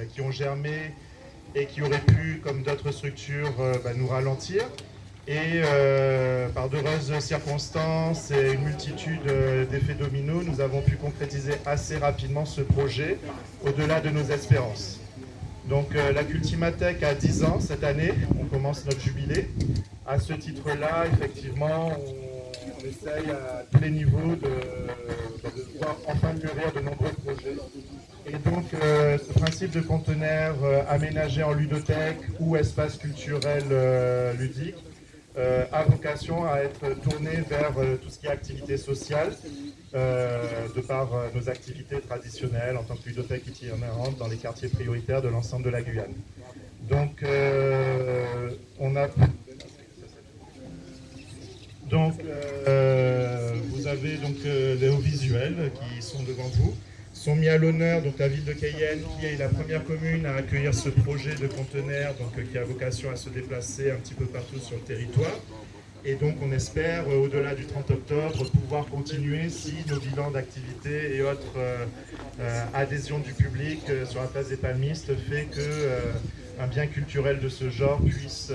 qui ont germé et qui auraient pu, comme d'autres structures, nous ralentir. Et par d'heureuses circonstances et une multitude d'effets dominos, nous avons pu concrétiser assez rapidement ce projet au-delà de nos espérances. Donc la Cultimathèque a 10 ans cette année, on commence notre jubilé. À ce titre-là, effectivement, on essaye à tous les niveaux de voir enfin mûrir de nombreux projets. Et donc, ce principe de conteneur aménagé en ludothèque ou espace culturel ludique a vocation à être tourné vers tout ce qui est activité sociale, de par nos activités traditionnelles en tant que ludothèque itinérante dans les quartiers prioritaires de l'ensemble de la Guyane. Donc, vous avez donc les hauts visuels qui sont devant vous, sont mis à l'honneur donc la ville de Cayenne qui est la première commune à accueillir ce projet de conteneur qui a vocation à se déplacer un petit peu partout sur le territoire. Et donc on espère, au-delà du 30 octobre, pouvoir continuer si nos bilans d'activité et autres adhésions du public sur la place des Palmistes fait qu'un bien culturel de ce genre puisse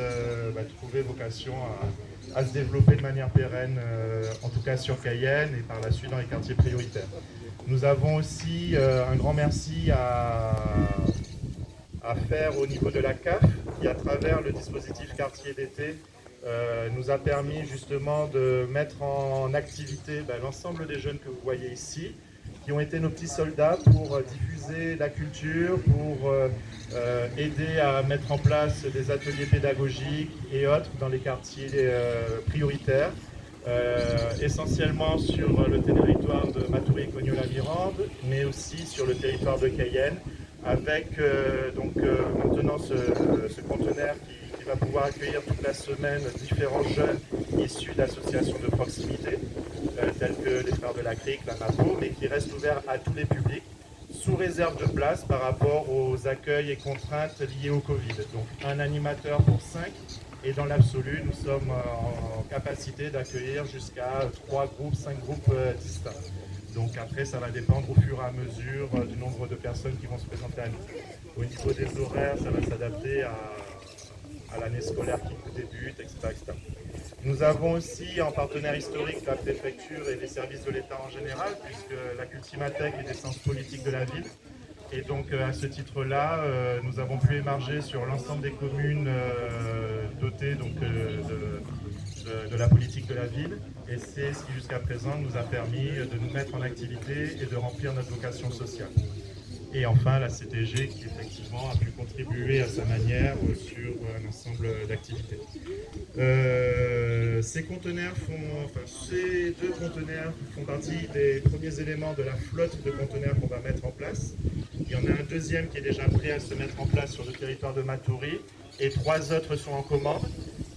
trouver vocation à se développer de manière pérenne, en tout cas sur Cayenne et par la suite dans les quartiers prioritaires. Nous avons aussi un grand merci à faire au niveau de la CAF, qui à travers le dispositif quartier d'été nous a permis justement de mettre en activité l'ensemble des jeunes que vous voyez ici, qui ont été nos petits soldats pour diffuser la culture, pour aider à mettre en place des ateliers pédagogiques et autres dans les quartiers prioritaires, essentiellement sur le territoire de Matoury-Cognola-Mirande, mais aussi sur le territoire de Cayenne, avec maintenant ce conteneur qui va pouvoir accueillir toute la semaine différents jeunes issus d'associations de proximité, telles que les Frères de la Crique, la MAPO, mais qui reste ouvert à tous les publics, sous réserve de place par rapport aux accueils et contraintes liées au Covid. Donc un animateur pour 5, et dans l'absolu, nous sommes en capacité d'accueillir jusqu'à 3 groupes, 5 groupes distincts. Donc après, ça va dépendre au fur et à mesure du nombre de personnes qui vont se présenter à nous. Au niveau des horaires, ça va s'adapter à l'année scolaire qui débute, etc., etc. Nous avons aussi en partenaire historique la préfecture et les services de l'État en général, puisque la Cultimathèque est d'essence politique de la ville. Et donc à ce titre-là, nous avons pu émarger sur l'ensemble des communes dotées de la politique de la ville. Et c'est ce qui jusqu'à présent nous a permis de nous mettre en activité et de remplir notre vocation sociale. Et enfin, la CTG qui effectivement a pu contribuer à sa manière sur un ensemble d'activités. Ces deux conteneurs font partie des premiers éléments de la flotte de conteneurs qu'on va mettre en place. Il y en a un deuxième qui est déjà prêt à se mettre en place sur le territoire de Matoury et 3 autres sont en commande.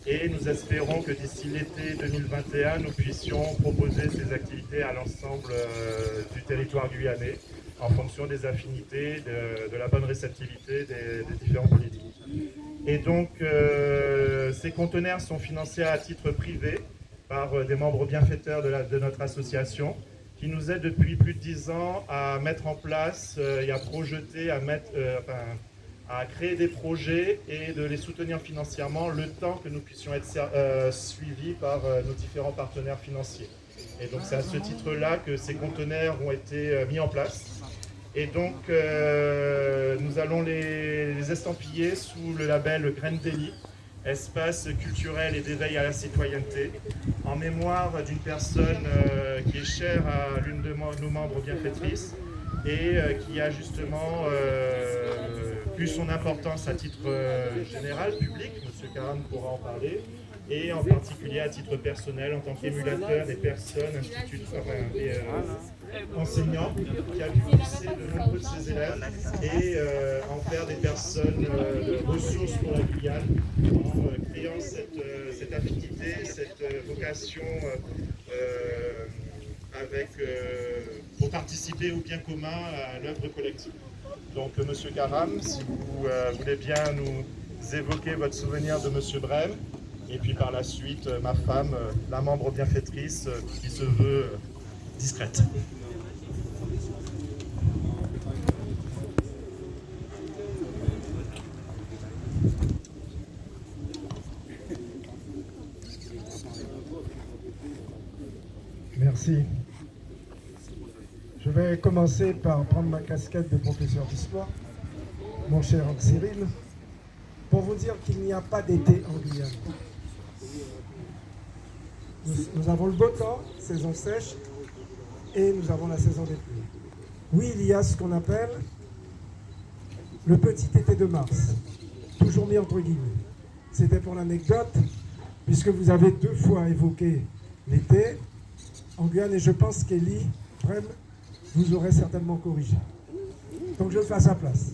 Et nous espérons que d'ici l'été 2021, nous puissions proposer ces activités à l'ensemble du territoire guyanais, en fonction des affinités, de la bonne réceptivité des différents politiques. Et donc, ces conteneurs sont financés à titre privé par des membres bienfaiteurs de notre association, qui nous aident depuis plus de 10 ans à mettre en place et à projeter, à créer des projets et de les soutenir financièrement le temps que nous puissions être suivis par nos différents partenaires financiers. Et donc c'est à ce titre-là que ces conteneurs ont été mis en place. Et donc nous allons les estampiller sous le label Graine d'Élie, espace culturel et d'éveil à la citoyenneté, en mémoire d'une personne qui est chère à l'une de nos membres bienfaitrices et qui a justement plus son importance à titre général, public, M. Karam pourra en parler, et en particulier à titre personnel, en tant qu'émulateur des personnes, enseignants, qui a pu pousser de nombreux de ses élèves et en faire des personnes de ressources pour la Guyane, en créant cette affinité, cette vocation pour participer au bien commun à l'œuvre collective. Donc, Monsieur Karam, si vous voulez bien nous évoquer votre souvenir de Monsieur Brême, et puis par la suite, ma femme, la membre bienfaitrice, qui se veut discrète. Merci. Je vais commencer par prendre ma casquette de professeur d'histoire, mon cher Cyril, pour vous dire qu'il n'y a pas d'été en Guyane. Nous avons le beau temps, saison sèche, et nous avons la saison des pluies. Oui, il y a ce qu'on appelle le petit été de mars, toujours mis entre guillemets. C'était pour l'anecdote, puisque vous avez 2 fois évoqué l'été en Guyane, et je pense qu'Élie, Brem, vous aurez certainement corrigé. Donc je le fais à sa place.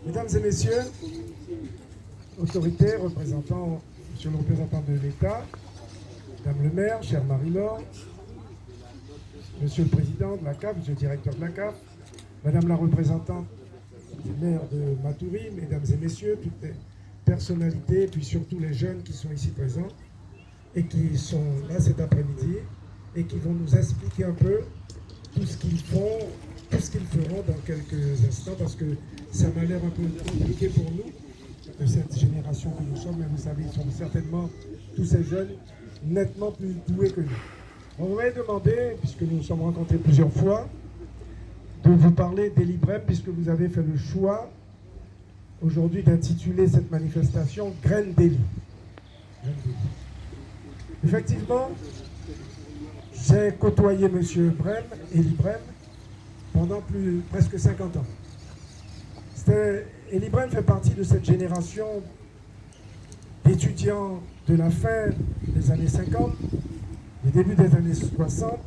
Mesdames et messieurs, autorités, représentants, monsieur le représentant de l'État, Madame le maire, chère Marie-Laure, monsieur le président de la CAF, monsieur le directeur de la CAF, madame la représentante du maire de Matoury, mesdames et messieurs, toutes les personnalités, puis surtout les jeunes qui sont ici présents et qui sont là cet après-midi et qui vont nous expliquer un peu tout ce qu'ils font, tout ce qu'ils feront dans quelques instants, parce que ça m'a l'air un peu compliqué pour nous, de cette génération que nous sommes, mais vous savez, ils sont certainement, tous ces jeunes, nettement plus doués que nous. On m'avait demandé, puisque nous nous sommes rencontrés plusieurs fois, de vous parler d'Élie Brem, puisque vous avez fait le choix aujourd'hui d'intituler cette manifestation « Graines d'Élie ». Effectivement, j'ai côtoyé M. Brem, Élie Brem, pendant presque 50 ans. Élie Brem fait partie de cette génération d'étudiants de la fin des années 50, du début des années 60,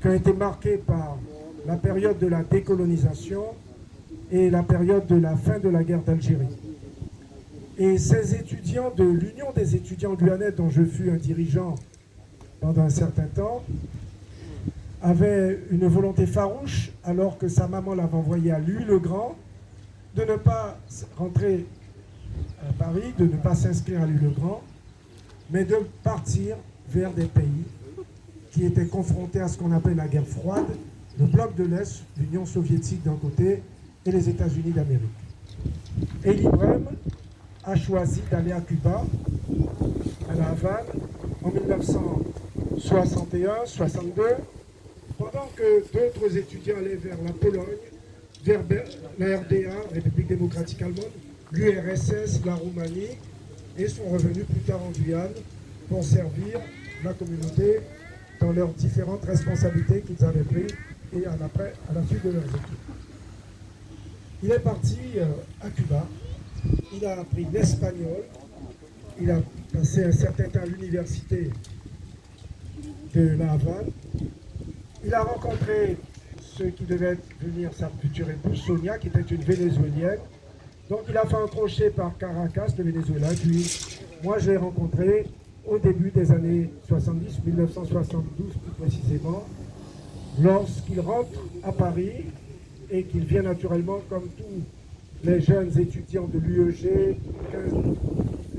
qui ont été marqués par la période de la décolonisation et la période de la fin de la guerre d'Algérie. Et ces étudiants de l'Union des étudiants guyanais, dont je fus un dirigeant pendant un certain temps, avaient une volonté farouche, alors que sa maman l'avait envoyé à Louis-le-Grand, de ne pas rentrer à Paris, de ne pas s'inscrire à Louis-le-Grand, mais de partir vers des pays qui étaient confrontés à ce qu'on appelle la guerre froide, le bloc de l'Est, l'Union soviétique d'un côté et les États-Unis d'Amérique. Élie Brem a choisi d'aller à Cuba, à La Havane, en 1961-62, pendant que d'autres étudiants allaient vers la Pologne, vers la RDA, République démocratique allemande, l'URSS, la Roumanie, et sont revenus plus tard en Guyane pour servir la communauté dans leurs différentes responsabilités qu'ils avaient prises et à la suite de leurs études. Il est parti à Cuba, il a appris l'espagnol, il a passé un certain temps à l'université de La Havane, il a rencontré ce qui devait devenir sa future épouse, Sonia, qui était une Vénézuélienne. Donc il a fait un crochet par Caracas, le Venezuela, puis moi je l'ai rencontré au début des années 70, 1972 plus précisément, lorsqu'il rentre à Paris et qu'il vient naturellement, comme tous les jeunes étudiants de l'UEG,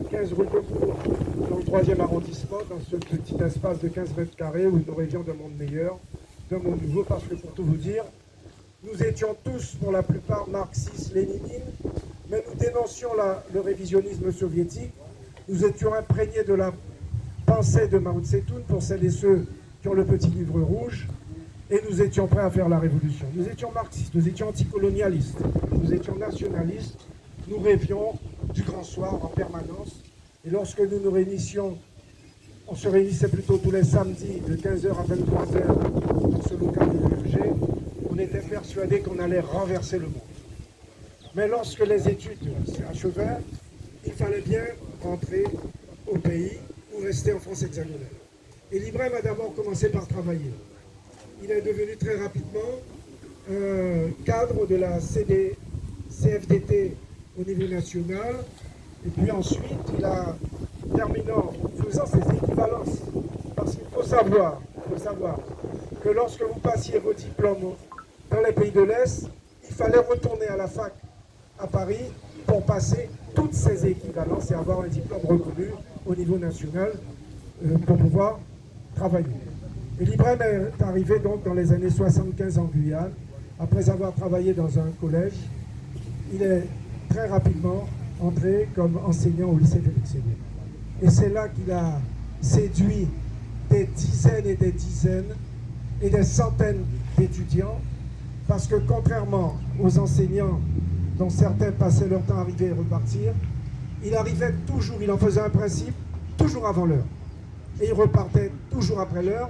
15 rue de Cour, dans le 3e arrondissement, dans ce petit espace de 15 mètres carrés où nous rêvions d'un monde meilleur, d'un monde nouveau, parce que pour tout vous dire, nous étions tous pour la plupart marxistes-léninines, mais nous dénoncions le révisionnisme soviétique, nous étions imprégnés de la pensée de Mao Tse-tung pour celles et ceux qui ont le petit livre rouge, et nous étions prêts à faire la révolution. Nous étions marxistes, nous étions anticolonialistes, nous étions nationalistes, nous rêvions du grand soir en permanence, et lorsque nous nous réunissions, on se réunissait plutôt tous les samedis de 15h à 23h dans ce local de l'UEG, on était persuadés qu'on allait renverser le monde. Mais lorsque les études s'achevaient, il fallait bien rentrer au pays ou rester en France hexagonale. Et Élie Brem a d'abord commencé par travailler. Il est devenu très rapidement cadre de la CFDT au niveau national. Et puis ensuite, il a terminé en faisant ses équivalences. Parce qu'il faut savoir que lorsque vous passiez vos diplômes dans les pays de l'Est, il fallait retourner à la fac à Paris pour passer toutes ces équivalences et avoir un diplôme reconnu au niveau national pour pouvoir travailler. Élie Brem est arrivé donc dans les années 75 en Guyane. Après avoir travaillé dans un collège, il est très rapidement entré comme enseignant au lycée Félix Séguin. Et c'est là qu'il a séduit des dizaines et des dizaines et des centaines d'étudiants, parce que contrairement aux enseignants dont certains passaient leur temps à arriver et repartir, il arrivait toujours, il en faisait un principe, toujours avant l'heure. Et il repartait toujours après l'heure,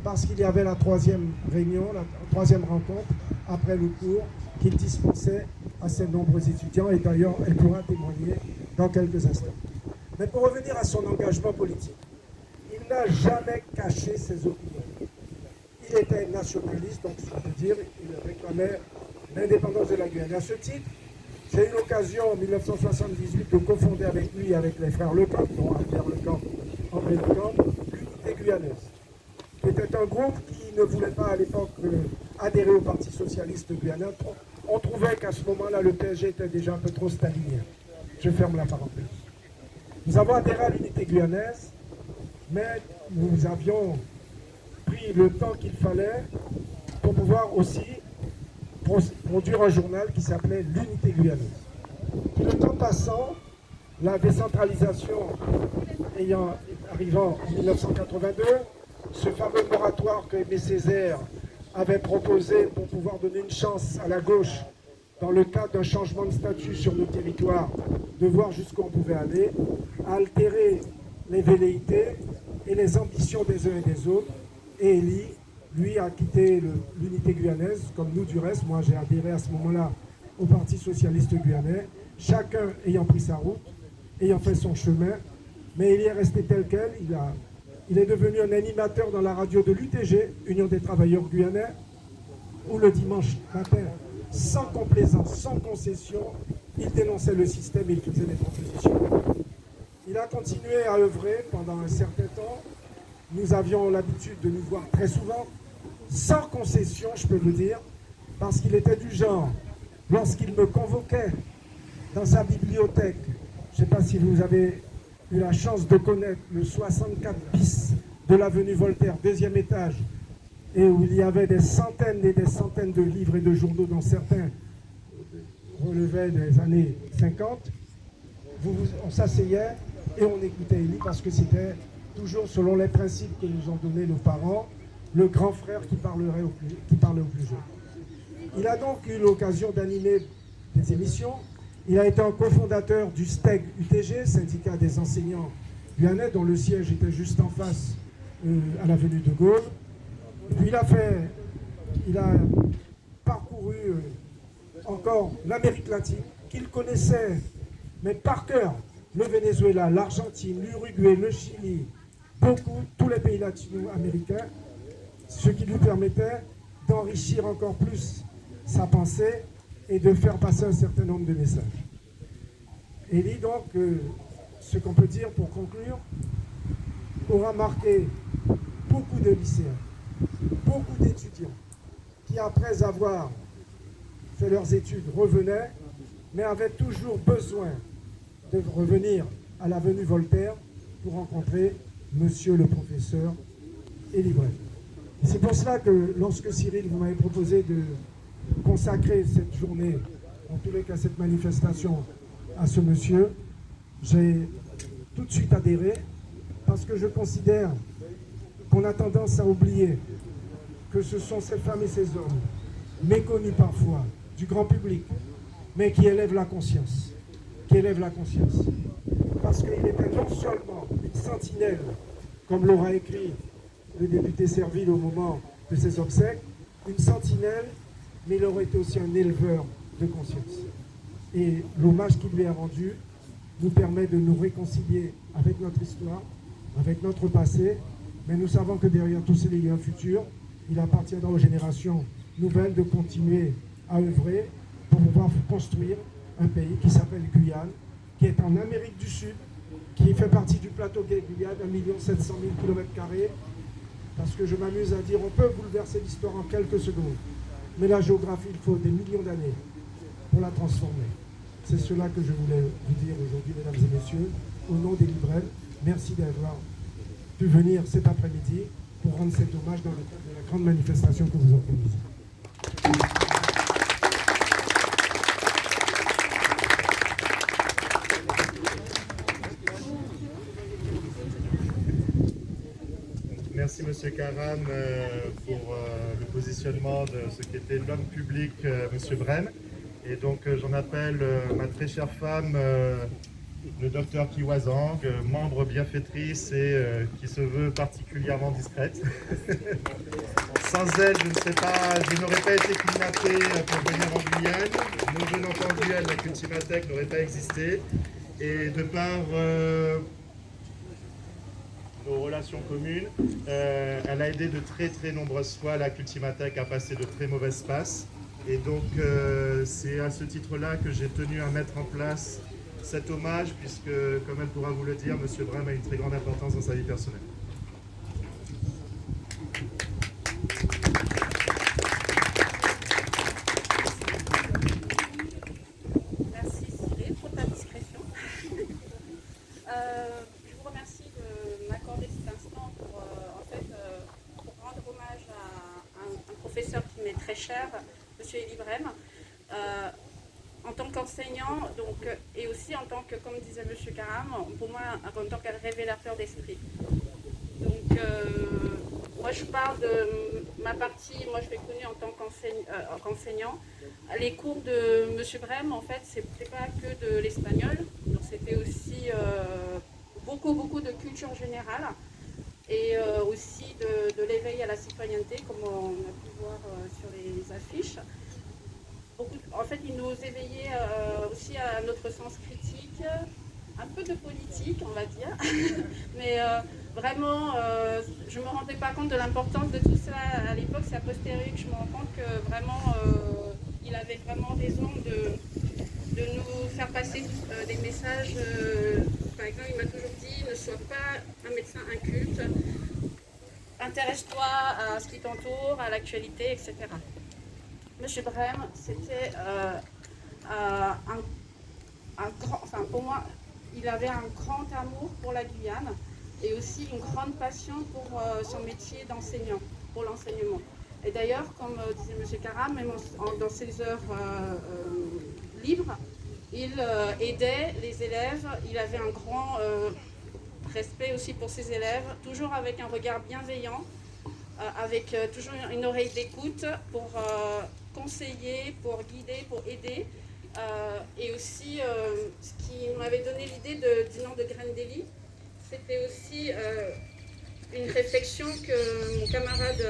parce qu'il y avait la troisième réunion, la troisième rencontre, après le cours, qu'il dispensait à ses nombreux étudiants, et d'ailleurs, elle pourra témoigner dans quelques instants. Mais pour revenir à son engagement politique, il n'a jamais caché ses opinions. Il était nationaliste, donc ce qui veut dire il réclamait l'indépendance de la Guyane. À ce titre, j'ai eu l'occasion en 1978 de confonder avec lui et avec les frères Lecamp, dont Albert Lecamp, André Lecamp, l'unité guyanaise, qui était un groupe qui ne voulait pas à l'époque adhérer au Parti socialiste guyanais. On trouvait qu'à ce moment-là, le PSG était déjà un peu trop stalinien. Je ferme la parenthèse. Nous avons adhéré à l'unité guyanaise, mais nous avions pris le temps qu'il fallait pour pouvoir aussi produire un journal qui s'appelait l'unité guyanaise. Le temps passant, la décentralisation arrivant en 1982, ce fameux moratoire que Aimé Césaire avait proposé pour pouvoir donner une chance à la gauche dans le cadre d'un changement de statut sur nos territoires, de voir jusqu'où on pouvait aller, a altéré les velléités et les ambitions des uns et des autres. Et Élie, lui, a quitté l'unité guyanaise, comme nous du reste. Moi, j'ai adhéré à ce moment-là au Parti socialiste guyanais, chacun ayant pris sa route, ayant fait son chemin, mais il y est resté tel quel. Il est devenu un animateur dans la radio de l'UTG, Union des travailleurs guyanais, où le dimanche matin, sans complaisance, sans concession, il dénonçait le système et il faisait des propositions. Il a continué à œuvrer pendant un certain temps. Nous avions l'habitude de nous voir très souvent, sans concession, je peux vous dire, parce qu'il était du genre, lorsqu'il me convoquait dans sa bibliothèque, je ne sais pas si vous avez eu la chance de connaître le 64 bis de l'avenue Voltaire, deuxième étage, et où il y avait des centaines et des centaines de livres et de journaux dont certains relevaient des années 50, on s'asseyait et on écoutait Élie parce que c'était toujours selon les principes que nous ont donnés nos parents, le grand frère qui parlait au plus jeune. Il a donc eu l'occasion d'animer des émissions. Il a été un cofondateur du STEG UTG, syndicat des enseignants guyanais, dont le siège était juste en face à l'avenue de Gaulle. Et puis il a parcouru encore l'Amérique latine, qu'il connaissait, mais par cœur, le Venezuela, l'Argentine, l'Uruguay, le Chili, tous les pays latino-américains, ce qui lui permettait d'enrichir encore plus sa pensée et de faire passer un certain nombre de messages. Élie, donc, ce qu'on peut dire pour conclure, aura marqué beaucoup de lycéens, beaucoup d'étudiants qui, après avoir fait leurs études, revenaient, mais avaient toujours besoin de revenir à l'avenue Voltaire pour rencontrer monsieur le professeur Élie Brel. C'est pour cela que lorsque Cyril, vous m'avez proposé de consacrer cette journée, en tous les cas cette manifestation, à ce monsieur, j'ai tout de suite adhéré parce que je considère qu'on a tendance à oublier que ce sont ces femmes et ces hommes, méconnus parfois du grand public, mais qui élèvent la conscience. Parce qu'il était non seulement une sentinelle, comme l'aura écrit le député Serville au moment de ses obsèques, une sentinelle, mais il aurait été aussi un éleveur de conscience. Et l'hommage qu'il lui est rendu nous permet de nous réconcilier avec notre histoire, avec notre passé, mais nous savons que derrière tout cela, il y a un futur. Il appartiendra aux générations nouvelles de continuer à œuvrer pour pouvoir construire un pays qui s'appelle Guyane, qui est en Amérique du Sud, qui fait partie du plateau gay Guyane, 1 700 000 km², parce que je m'amuse à dire, on peut bouleverser l'histoire en quelques secondes, mais la géographie, il faut des millions d'années pour la transformer. C'est cela que je voulais vous dire aujourd'hui, mesdames et messieurs, au nom des Librel. Merci d'avoir pu venir cet après-midi pour rendre cet hommage dans le cadre de la grande manifestation que vous organisez. M. Karam pour le positionnement de ce qu'était l'homme public, M. Brem. Et donc j'en appelle ma très chère femme, le docteur Kiwazang, membre bienfaitrice et qui se veut particulièrement discrète. Sans elle, je n'aurais pas été kidnappé pour venir en Guyane. Non, bien entendu, la Cultimatec n'aurait pas existé. Et de par nos relations communes, elle a aidé de très nombreuses fois la Cultimatec à passer de très mauvaises passes. Et donc c'est à ce titre-là que j'ai tenu à mettre en place cet hommage, puisque, comme elle pourra vous le dire, M. Brem a une très grande importance dans sa vie personnelle. Merci Cyril pour ta discrétion. Je vous remercie de m'accorder cet instant pour, pour rendre hommage à un professeur qui m'est très cher, M. Elie Brem. En tant qu'enseignant, et aussi en tant que, comme disait M. Karam, pour moi, en tant que révélateur d'esprit. Donc, moi, je parle de ma partie, moi, je l'ai connue en tant qu'enseignant. Les cours de M. Brem, en fait, c'était pas que de l'espagnol, donc c'était aussi beaucoup de culture générale et aussi de l'éveil à la citoyenneté, comme on a pu voir sur les affiches. En fait, il nous éveillait aussi à notre sens critique, un peu de politique, on va dire. Mais vraiment, je ne me rendais pas compte de l'importance de tout cela à l'époque. C'est a posteriori que je me rends compte que vraiment, il avait vraiment raison de nous faire passer des messages. Par exemple, il m'a toujours dit, ne sois pas un médecin inculte, intéresse-toi à ce qui t'entoure, à l'actualité, etc. Monsieur Brem, c'était pour moi, il avait un grand amour pour la Guyane et aussi une grande passion pour son métier d'enseignant, pour l'enseignement. Et d'ailleurs, comme disait M. Karam, même dans ses heures libres, il aidait les élèves, il avait un grand respect aussi pour ses élèves, toujours avec un regard bienveillant, avec toujours une oreille d'écoute pour conseiller, pour guider, pour aider. Et aussi, ce qui m'avait donné l'idée du nom de Graine d'Élie, c'était aussi une réflexion que mon camarade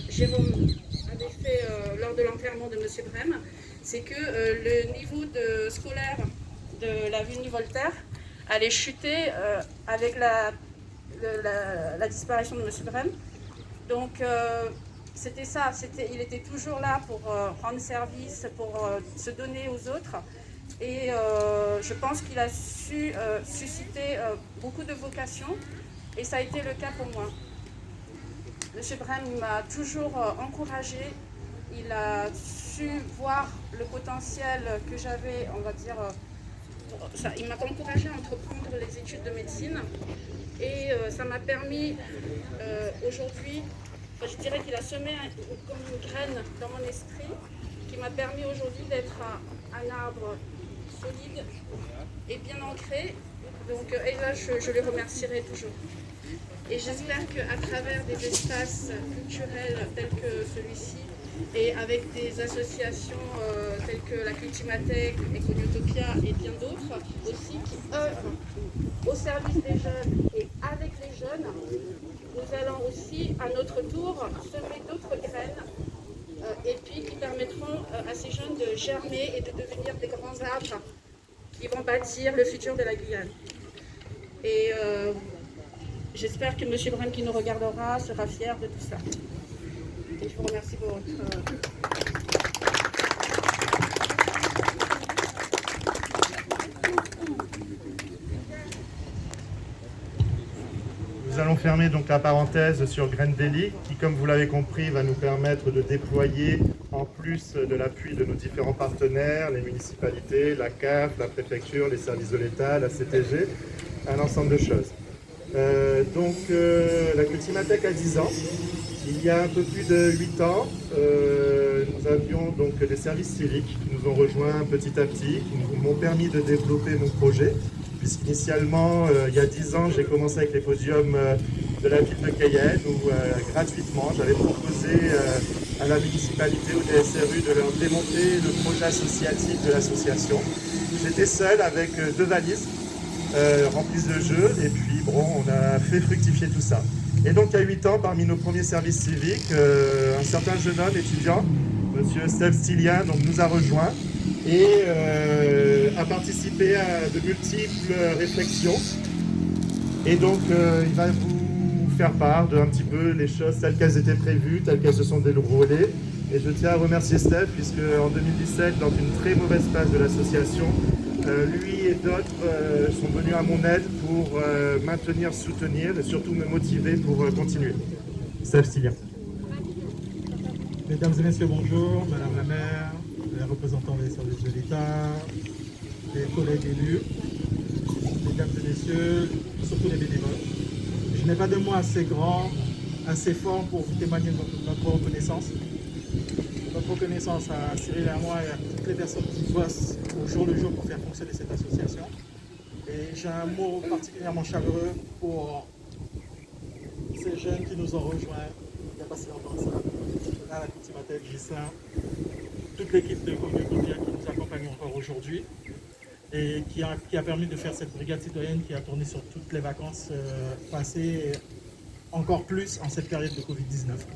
Jérôme avait fait lors de l'enterrement de M. Brem. C'est que le niveau scolaire de la Ville Voltaire allait chuter avec la disparition de M. Brem. Donc, c'était ça, il était toujours là pour rendre service, pour se donner aux autres. Et je pense qu'il a su susciter beaucoup de vocations, et ça a été le cas pour moi. M. Brem m'a toujours encouragée, il a su voir le potentiel que j'avais, on va dire, il m'a encouragée à entreprendre les études de médecine, et ça m'a permis aujourd'hui, je dirais qu'il a semé comme une graine dans mon esprit qui m'a permis aujourd'hui d'être un arbre solide et bien ancré. Donc, et là, je les remercierai toujours. Et j'espère qu'à travers des espaces culturels tels que celui-ci et avec des associations telles que la Cultimatec, Econutopia et bien d'autres aussi qui œuvrent au service des jeunes et avec les jeunes, nous allons aussi à notre tour semer d'autres graines et puis qui permettront à ces jeunes de germer et de devenir des grands arbres qui vont bâtir le futur de la Guyane. Et j'espère que M. Brem qui nous regardera sera fier de tout ça. Et je vous remercie pour votre... Nous allons fermer donc la parenthèse sur Graine d'Élie, qui, comme vous l'avez compris, va nous permettre de déployer, en plus de l'appui de nos différents partenaires, les municipalités, la CAF, la préfecture, les services de l'État, la CTG, un ensemble de choses. La Cultimatec a 10 ans. Il y a un peu plus de 8 ans, nous avions donc des services civiques qui nous ont rejoints petit à petit, qui m'ont permis de développer mon projet. Puisqu'initialement, il y a 10 ans, j'ai commencé avec les podiums de la ville de Cayenne où gratuitement j'avais proposé à la municipalité, au DSRU, de leur démonter le projet associatif de l'association. J'étais seul avec 2 valises remplies de jeux et puis bon, on a fait fructifier tout ça. Et donc il y a 8 ans, parmi nos premiers services civiques, un certain jeune homme étudiant, monsieur Steph Stilian, donc, nous a rejoints et a participé à de multiples réflexions. Et donc il va vous faire part de un petit peu les choses telles qu'elles étaient prévues, telles qu'elles se sont déroulées. Et je tiens à remercier Steph, puisque en 2017, dans une très mauvaise phase de l'association, lui et d'autres sont venus à mon aide pour maintenir, soutenir et surtout me motiver pour continuer. Steph Stilian. Mesdames et messieurs, bonjour. Madame la maire, les représentants des services de l'État, les collègues élus, mesdames et messieurs, surtout les bénévoles. Je n'ai pas de mots assez grands, assez forts pour vous témoigner de notre reconnaissance. Notre reconnaissance à Cyril et à moi et à toutes les personnes qui bossent au jour le jour pour faire fonctionner cette association. Et j'ai un mot particulièrement chaleureux pour ces jeunes qui nous ont rejoints il n'y a pas si longtemps que ça. Là, la Coutimatec, Gislain, toute l'équipe de Communauté qui nous accompagne encore aujourd'hui et qui a permis de faire cette brigade citoyenne qui a tourné sur toutes les vacances passées, et encore plus en cette période de Covid-19.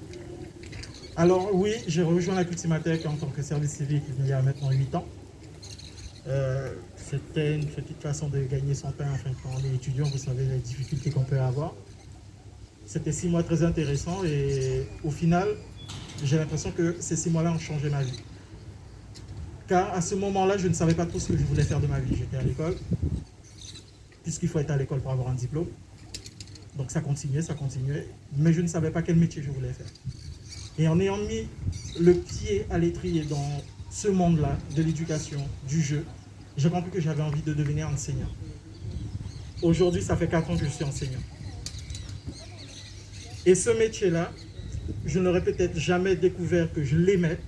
Alors oui, j'ai rejoint la Coutimatec en tant que service civique il y a maintenant 8 ans. C'était une petite façon de gagner son pain, enfin, quand on est étudiant, vous savez les difficultés qu'on peut avoir. C'était 6 mois très intéressants et au final, j'ai l'impression que ces 6 mois-là ont changé ma vie. Car à ce moment-là, je ne savais pas trop ce que je voulais faire de ma vie. J'étais à l'école, puisqu'il faut être à l'école pour avoir un diplôme. Donc ça continuait, mais je ne savais pas quel métier je voulais faire. Et en ayant mis le pied à l'étrier dans ce monde-là, de l'éducation, du jeu, j'ai compris que j'avais envie de devenir enseignant. Aujourd'hui, ça fait 4 ans que je suis enseignant. Et ce métier-là, je n'aurais peut-être jamais découvert que je l'aimais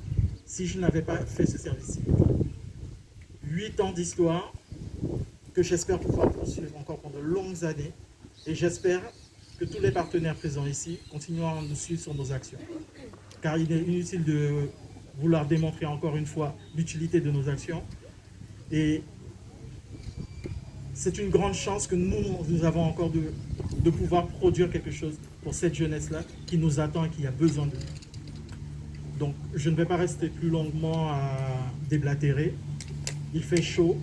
si je n'avais pas fait ce service civique. 8 ans d'histoire que j'espère pouvoir poursuivre encore pendant de longues années. Et j'espère que tous les partenaires présents ici continueront à nous suivre sur nos actions. Car il est inutile de vouloir démontrer encore une fois l'utilité de nos actions. Et c'est une grande chance que nous avons encore de pouvoir produire quelque chose pour cette jeunesse-là qui nous attend et qui a besoin de nous. Donc, je ne vais pas rester plus longuement à déblatérer. Il fait chaud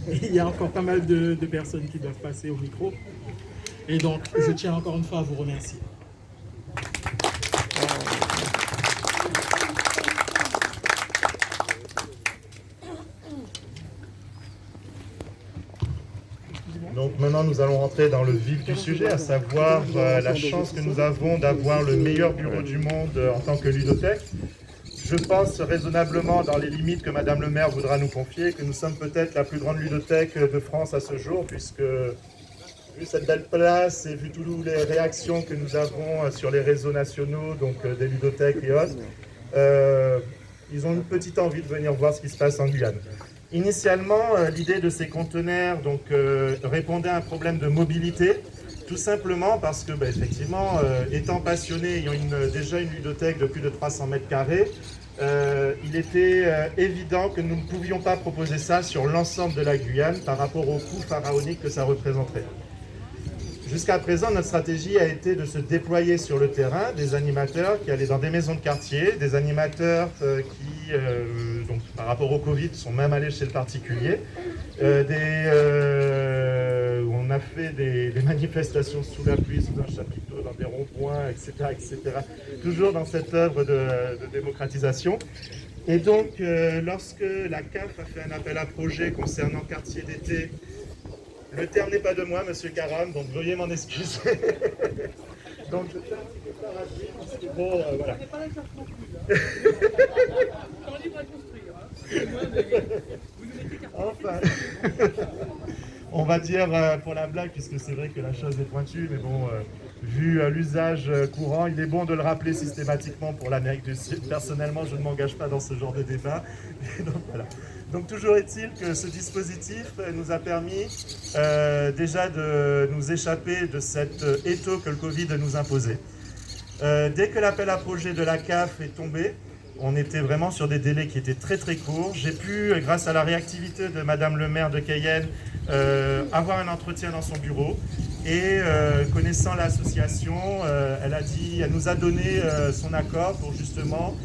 et il y a encore pas mal de personnes qui doivent passer au micro. Et donc, je tiens encore une fois à vous remercier. Donc maintenant, nous allons rentrer dans le vif du sujet, à savoir la chance que nous avons d'avoir le meilleur bureau du monde en tant que ludothèque. Je pense raisonnablement, dans les limites que Madame le maire voudra nous confier, que nous sommes peut-être la plus grande ludothèque de France à ce jour, puisque vu cette belle place et vu toutes les réactions que nous avons sur les réseaux nationaux, donc des ludothèques et autres, ils ont une petite envie de venir voir ce qui se passe en Guyane. Initialement, l'idée de ces conteneurs répondait à un problème de mobilité, tout simplement parce que, effectivement, étant passionné, ayant déjà une ludothèque de plus de 300 mètres carrés, il était évident que nous ne pouvions pas proposer ça sur l'ensemble de la Guyane par rapport au coût pharaonique que ça représenterait. Jusqu'à présent, notre stratégie a été de se déployer sur le terrain, des animateurs qui allaient dans des maisons de quartier, des animateurs qui, donc, par rapport au Covid, sont même allés chez le particulier, on a fait des manifestations sous la pluie, sous un chapiteau, dans des ronds-points, etc., etc., toujours dans cette œuvre de démocratisation. Et donc, lorsque la CAF a fait un appel à projet concernant quartier d'été, le terme n'est pas de moi, monsieur Karam, donc veuillez m'en excuser. Donc je fais un petit peu ça rapide, parce que bon, voilà. On n'est pas la CAF non plus, hein. On est pas construire, hein. Enfin, on va dire pour la blague, puisque c'est vrai que la chose est pointue, mais bon, vu l'usage courant, il est bon de le rappeler systématiquement pour l'Amérique du Sud. Personnellement, je ne m'engage pas dans ce genre de débat. Donc voilà. Donc toujours est-il que ce dispositif nous a permis déjà de nous échapper de cet étau que le Covid nous imposait. Dès que l'appel à projet de la CAF est tombé, on était vraiment sur des délais qui étaient très très courts. J'ai pu, grâce à la réactivité de Madame le maire de Cayenne, avoir un entretien dans son bureau. Et connaissant l'association, elle nous a donné son accord pour justement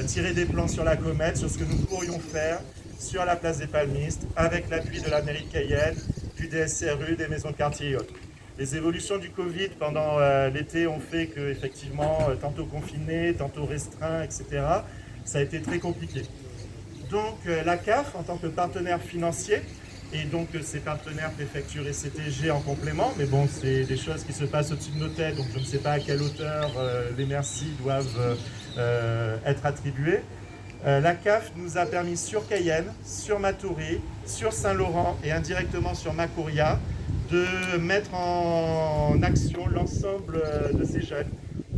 tirer des plans sur la comète, sur ce que nous pourrions faire sur la place des Palmistes, avec l'appui de la mairie de Cayenne, du DSCRU, des maisons de quartier et autres. Les évolutions du Covid pendant l'été ont fait qu'effectivement, tantôt confiné, tantôt restreint, etc., ça a été très compliqué. Donc la CAF, en tant que partenaire financier, et donc ses partenaires préfecture et CTG en complément, mais bon, c'est des choses qui se passent au-dessus de nos têtes, donc je ne sais pas à quelle hauteur les merci doivent être attribués. La CAF nous a permis sur Cayenne, sur Matoury, sur Saint-Laurent et indirectement sur Macouria de mettre en action l'ensemble de ces jeunes,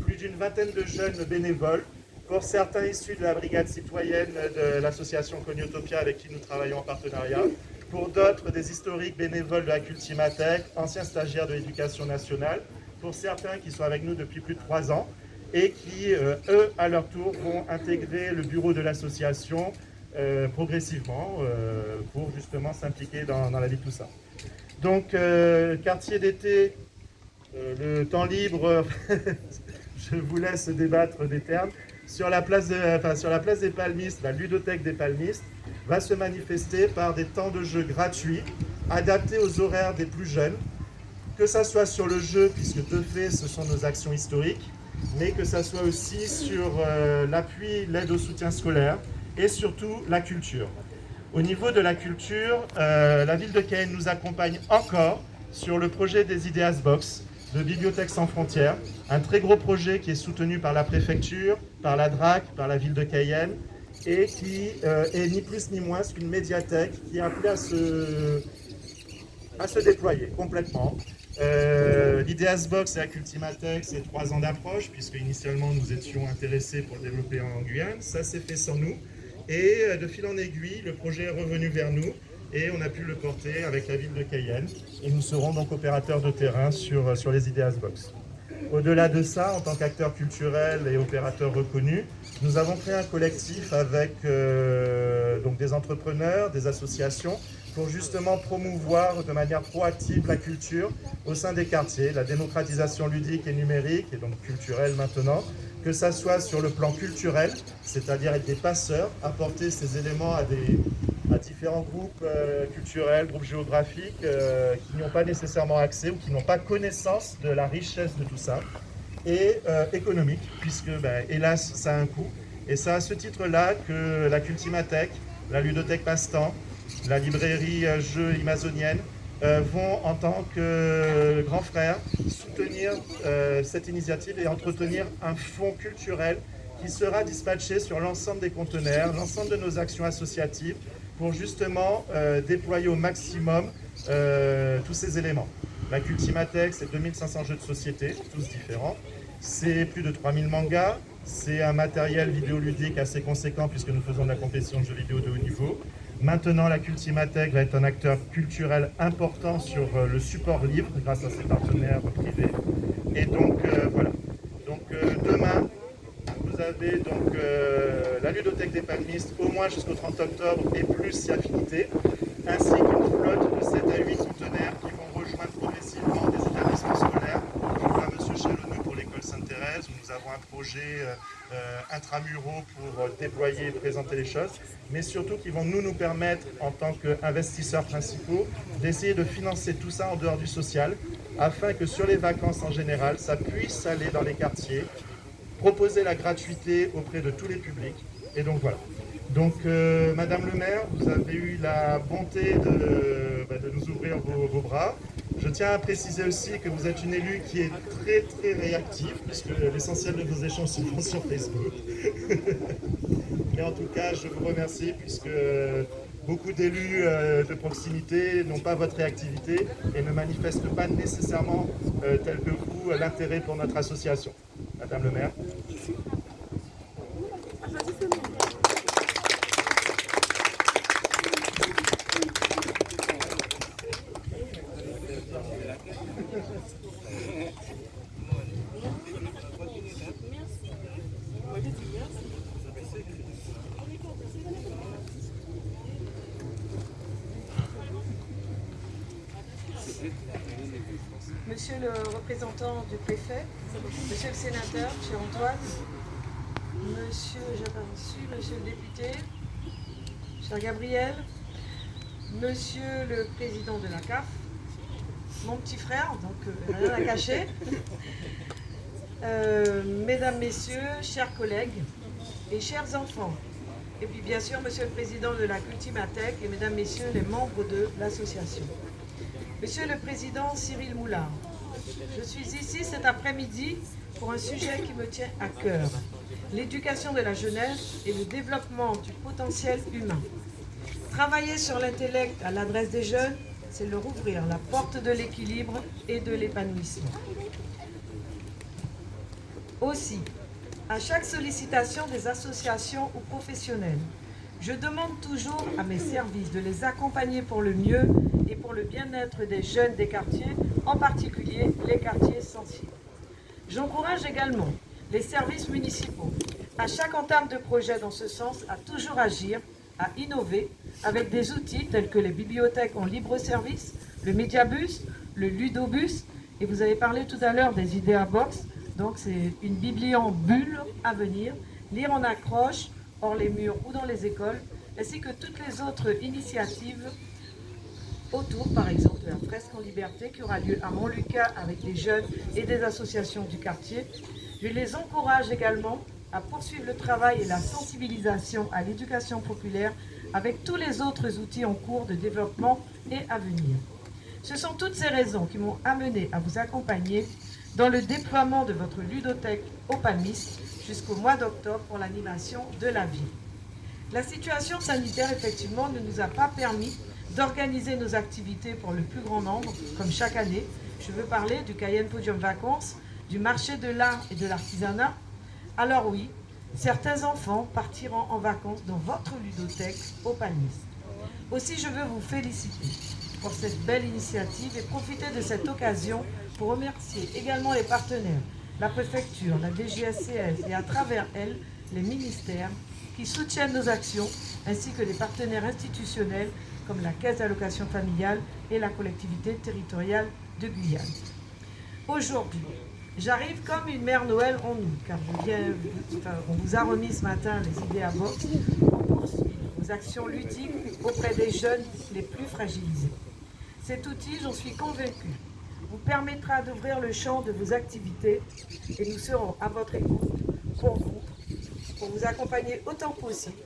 plus d'une vingtaine de jeunes bénévoles, pour certains issus de la brigade citoyenne de l'association Coniotopia avec qui nous travaillons en partenariat, pour d'autres des historiques bénévoles de la Cultimatech, anciens stagiaires de l'éducation nationale, pour certains qui sont avec nous depuis plus de 3 ans et qui, eux, à leur tour, vont intégrer le bureau de l'association progressivement pour justement s'impliquer dans la vie de tout ça. Donc, quartier d'été, le temps libre, je vous laisse débattre des termes. Sur la place des Palmistes, la ludothèque des Palmistes va se manifester par des temps de jeu gratuits, adaptés aux horaires des plus jeunes, que ça soit sur le jeu, puisque de fait, ce sont nos actions historiques, mais que ça soit aussi sur l'appui, l'aide au soutien scolaire et surtout la culture. Au niveau de la culture, la ville de Cayenne nous accompagne encore sur le projet des Ideas Box de Bibliothèques sans frontières, un très gros projet qui est soutenu par la préfecture, par la DRAC, par la ville de Cayenne, et qui est ni plus ni moins qu'une médiathèque qui est appelée à se déployer complètement. L'Ideas Box et la Cultimatech, c'est 3 ans d'approche, puisque initialement nous étions intéressés pour le développer en Guyane. Ça s'est fait sans nous. Et de fil en aiguille, le projet est revenu vers nous et on a pu le porter avec la ville de Cayenne. Et nous serons donc opérateurs de terrain sur les Ideas Box. Au-delà de ça, en tant qu'acteurs culturels et opérateurs reconnus, nous avons créé un collectif avec donc des entrepreneurs, des associations, pour justement promouvoir de manière proactive la culture au sein des quartiers, la démocratisation ludique et numérique, et donc culturelle maintenant, que ça soit sur le plan culturel, c'est-à-dire être des passeurs, apporter ces éléments à différents groupes culturels, groupes géographiques qui n'y ont pas nécessairement accès ou qui n'ont pas connaissance de la richesse de tout ça, et économique, puisque hélas ça a un coût. Et c'est à ce titre-là que la Cultimatech, la ludothèque Passe-Temps, la librairie Jeux Amazonienne vont en tant que grands frères soutenir cette initiative et entretenir un fonds culturel qui sera dispatché sur l'ensemble des conteneurs, l'ensemble de nos actions associatives pour justement déployer au maximum tous ces éléments. La Cultimatech, c'est 2500 jeux de société, tous différents. C'est plus de 3000 mangas. C'est un matériel vidéoludique assez conséquent puisque nous faisons de la compétition de jeux vidéo de haut niveau. Maintenant, la Cultimatech va être un acteur culturel important sur le support livre grâce à ses partenaires privés. Et donc, voilà. Donc, demain, vous avez donc la ludothèque des Palmistes au moins jusqu'au 30 octobre et plus si affinité, ainsi qu'une flotte de 7 à 8 conteneurs qui vont rejoindre progressivement des établissements scolaires. Donc là, M. Chalonneux pour l'école Sainte-Thérèse, où nous avons un projet intramuraux pour déployer et présenter les choses, mais surtout qui vont nous permettre, en tant qu'investisseurs principaux, d'essayer de financer tout ça en dehors du social, afin que sur les vacances en général, ça puisse aller dans les quartiers, proposer la gratuité auprès de tous les publics. Et donc voilà. Donc Madame le maire, vous avez eu la bonté de nous ouvrir vos bras. Je tiens à préciser aussi que vous êtes une élue qui est très très réactive, puisque l'essentiel de vos échanges se font sur Facebook. Mais en tout cas, je vous remercie, puisque beaucoup d'élus de proximité n'ont pas votre réactivité et ne manifestent pas nécessairement, tel que vous, l'intérêt pour notre association. Madame le maire. Monsieur le représentant du préfet, monsieur le sénateur, cher Antoine, monsieur le député, cher Gabriel, monsieur le président de la CAF, mon petit frère, donc rien à cacher, mesdames, messieurs, chers collègues et chers enfants, et puis bien sûr monsieur le président de la Cultimatech et mesdames, messieurs les membres de l'association. Monsieur le président Cyril Moulard, je suis ici cet après-midi pour un sujet qui me tient à cœur, l'éducation de la jeunesse et le développement du potentiel humain. Travailler sur l'intellect à l'adresse des jeunes, c'est leur ouvrir la porte de l'équilibre et de l'épanouissement. Aussi, à chaque sollicitation des associations ou professionnels, je demande toujours à mes services de les accompagner pour le mieux et pour le bien-être des jeunes des quartiers, en particulier les quartiers sensibles. J'encourage également les services municipaux, à chaque entame de projet dans ce sens, à toujours agir, à innover avec des outils tels que les bibliothèques en libre service, le Mediabus, le Ludobus, et vous avez parlé tout à l'heure des Idea Box, donc c'est une bibli en bulle à venir, lire en accroche, hors les murs ou dans les écoles, ainsi que toutes les autres initiatives autour, par exemple, de la fresque en liberté qui aura lieu à Montlucas avec des jeunes et des associations du quartier. Je les encourage également à poursuivre le travail et la sensibilisation à l'éducation populaire avec tous les autres outils en cours de développement et à venir. Ce sont toutes ces raisons qui m'ont amené à vous accompagner dans le déploiement de votre ludothèque au Palmis jusqu'au mois d'octobre pour l'animation de la ville. La situation sanitaire, effectivement, ne nous a pas permis d'organiser nos activités pour le plus grand nombre, comme chaque année. Je veux parler du Cayenne Podium Vacances, du marché de l'art et de l'artisanat. Alors oui, certains enfants partiront en vacances dans votre ludothèque au Palmis. Aussi, je veux vous féliciter pour cette belle initiative et profiter de cette occasion pour remercier également les partenaires, la préfecture, la DGSCS et à travers elle, les ministères qui soutiennent nos actions, ainsi que les partenaires institutionnels comme la Caisse d'allocation familiale et la collectivité territoriale de Guyane. Aujourd'hui, j'arrive comme une mère Noël en nous, car on vous a remis ce matin les idées à box pour poursuivre vos actions ludiques auprès des jeunes les plus fragilisés. Cet outil, j'en suis convaincue, vous permettra d'ouvrir le champ de vos activités et nous serons à votre écoute pour vous accompagner autant possible